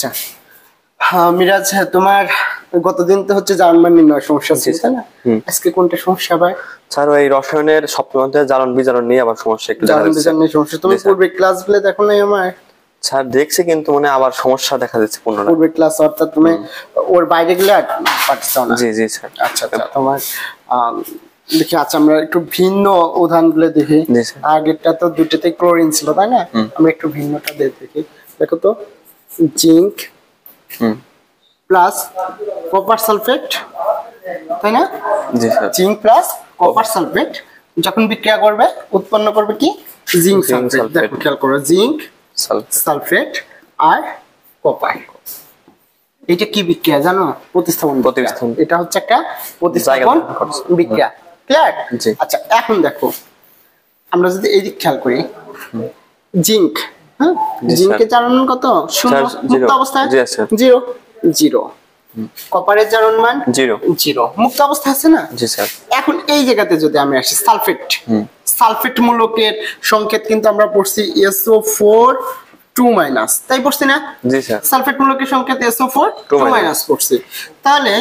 আচ্ছা হ্যাঁ মিরাজ, তোমার গতদিন তো হচ্ছে জার্মান নির্ণয় সমস্যা ছিল তাই না? আজকে কোনটা সমস্যা ভাই? স্যার ওই রসায়নের সপ্তম অধ্যায়ে জারণ বিজারণ নিয়ে আবার সমস্যা একটু দেখা যাচ্ছে। জারণ বিজারণ সমস্যা। তুমি পূর্বে ক্লাসগুলো দেখো নাই আমার? স্যার দেখছি কিন্তু মানে আবার সমস্যা দেখা যাচ্ছে পুনরায়। পূর্বে ক্লাস অর্থাৎ তুমি ওর বাইরে গেলে পারছো না? জি জি স্যার। আচ্ছা আচ্ছা, তোমার দেখি আচ্ছা আমরা একটু ভিন্ন উদাহরণগুলো দেখি। আগেরটা তো দুটোতে ক্লোরিন ছিল তাই না? আমরা একটু ভিন্নটা দেখি। দেখো তো, জিঙ্ক প্লাস কপার সালফেট তাই না? জি sir. Zinc plus copper sulphate যখন বিক্রিয়া করবে উৎপন্ন করবে কি? Zinc sulphate. দেখো খেয়াল করো, জিঙ্ক সালফেট আর কপার। এটা কি বিক্রিয়া জানো? প্রতিস্থাপন। এটা হচ্ছে একটা প্রতিস্থাপন বিক্রিয়া। ক্লিয়ার? আচ্ছা এখন দেখো আমরা যদি এই দিক খেয়াল করি, জিঙ্ক, হ্যাঁ জিঙ্কের জারণ কত? 0 মুক্ত অবস্থায় 0 0। কপারের জারণ মান 0 0 মুক্ত অবস্থা আছে না? জি স্যার। এখন এই জায়গাতে যদি আমি আসি সালফেট, সালফেট মূলকের সংকেত কিন্তু আমরা পড়ছি SO4 2- তাই পড়ছি না? জি স্যার। সালফেট মূলকের সংকেত SO4 2- পড়ছি। তাহলে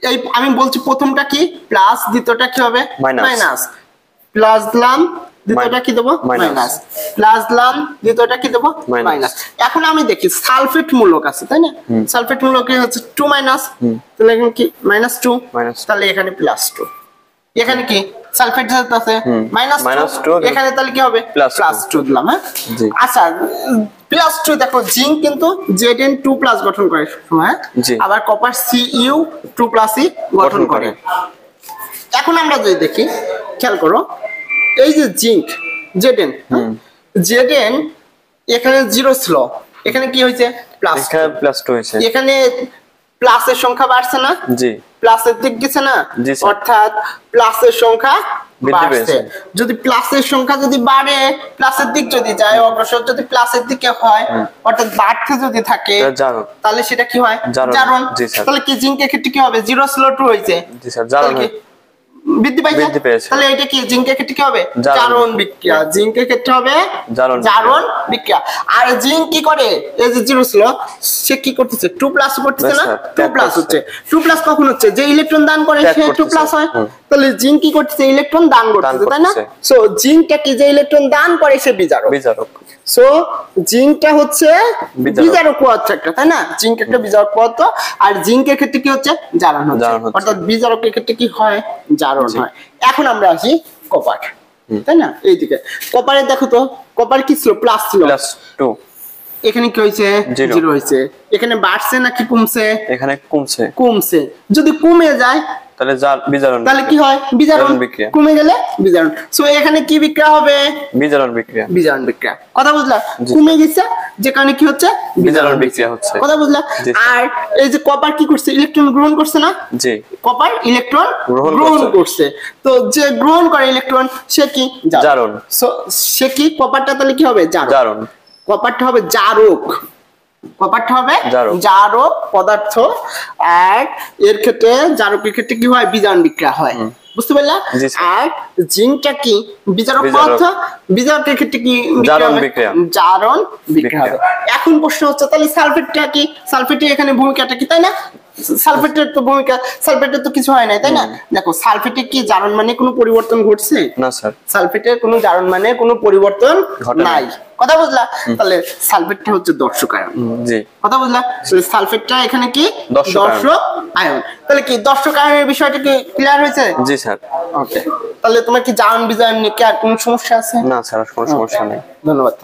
এই আমি বলছি প্রথমটা কি প্লাস, দ্বিতীয়টা কি হবে মাইনাস। প্লাস দিলাম, দ্বিতীয়টা কি দেবো মাইনাস। প্লাস দিলাম, দ্বিতীয়টা কি দেবো মাইনাস। এখন আমি দেখি সালফেট মূলক আছে তাই না? সালফেট মূলকে হচ্ছে 2- তাহলে এখানে কি -2, তাহলে এখানে +2। এখানে কি সালফেট যেহেতু আছে -2, এখানে তাহলে কি হবে +2 দিলাম। হ্যাঁ আচ্ছা +2 দেখো জিঙ্ক কিন্তু Zn2+ গঠন করে সময়, আবার কপার Cu2+ই গঠন করে। এখন আমরা যদি দেখি খেয়াল করো, এই যে জিঙ্ক Zn, Zn এখানে 0 ছিল, এখানে কি হয়েছে +2 হয়েছে। এখানে প্লাসের সংখ্যা বাড়ছে না? জি। প্লাসের দিক গেছে না? অর্থাৎ প্লাসের সংখ্যা বাড়ছে। যদি প্লাসের সংখ্যা যদি বাড়ে, প্লাসের দিক যদি যায়, অগ্রসর যদি প্লাসের দিকে হয় অর্থাৎ বাড়তে যদি থাকে তাহলে সেটা কি হয়? জারণ। তাহলে কি জিঙ্কের ক্ষেত্রে কি হবে? 0 ছিল 2 হয়েছে। জি স্যার। জারণ বৃদ্ধি পাইছে। তাহলে এটা কি জিঙ্কের ক্ষেত্রে কি হবে? জারণ বিক্রিয়া। জিঙ্কের ক্ষেত্রে হবে জারণ বিক্রিয়া। আর জিঙ্ক কি করে? এই যে 0 ছিল সে কি করতেছে? 2+ করতেছে না? 2+ হচ্ছে। 2+ কখন হচ্ছে? যে ইলেকট্রন দান করে সে 2+ হয়। তাহলে জিঙ্ক কি করতেছে? ইলেকট্রন দান করতেছে তাই না? সো জিঙ্কটা কি যে ইলেকট্রন দান করে সে বিজারক। সো জিঙ্কটা হচ্ছে বিজারক পদার্থ একটা তাই না? জিঙ্ক একটা বিজারক পদার্থ। আর জিঙ্কের ক্ষেত্রে কি হচ্ছে? জারণ হচ্ছে। অর্থাৎ বিজারকের ক্ষেত্রে কি হয়? জারণ হয়। এখন আমরা আসি কপার তাই না? এইদিকে কপারে দেখো তো, কপার কি ছিল? প্লাস ছিল, +2। এখানে কি হয়েছে? 0 হয়েছে। এখানে বাড়ছে নাকি কমছে? এখানে কমছে। যদি কমে যায় তাহলে বিজারণ, তাহলে কি হয়? বিজারণ বিক্রিয়া। কমে গেলে বিজারণ। সো এখানে কি বিক্রিয়া হবে? বিজারণ বিক্রিয়া। বিজারণ বিক্রিয়া। কথা বুঝলা? কমে গেছে যে কারণে কি হচ্ছে? বিজারণ বিক্রিয়া হচ্ছে। কথা বুঝলা? আর এই যে কপার কি করছে? ইলেকট্রন গ্রহণ করছে না? জি। কপার ইলেকট্রন গ্রহণ করছে। তো যে গ্রহণ করে ইলেকট্রন সে কি? জারণ। সো সে কি? কপারটা তাহলে কি হবে? জারণ। কপারটা হবে জারক। কপারটা হবে জারক পদার্থ। আর এর ক্ষেত্রে জারকের ক্ষেত্রে কি হয়? বিজারণ বিক্রিয়া হয়। বুঝতে পারলা? আর জিঙ্কটা কি? বিজারক পদার্থ। বিজারকের ক্ষেত্রে কি জারণ বিক্রিয়া? জারণ বিক্রিয়া হবে। এখন প্রশ্ন হচ্ছে তাহলে সালফেটটা কি? সালফেটের এখানে ভূমিকাটা কি তাই না? সালফেটের তো ভূমিকা, সালফেটের তো কিছু হয় না তাই না? দেখো সালফেটের কি জারণ মানে কোনো পরিবর্তন ঘটছে? না স্যার। সালফেটের কোনো জারণ মানে কোনো পরিবর্তন নাই। কথা বুঝলা? তাহলে সালফেটটা হচ্ছে দর্শক আয়ন। জি। কথা বুঝলা? সালফেটটা এখানে কি? দর্শক আয়ন। তাহলে কি দর্শক আয়নের বিষয়টা কি ক্লিয়ার হয়েছে? জি স্যার। ওকে। তাহলে তোমার কি জারণ বিজারণ নিয়ে কি আর কোনো সমস্যা আছে? না স্যার, কোনো সমস্যা নেই। ধন্যবাদ।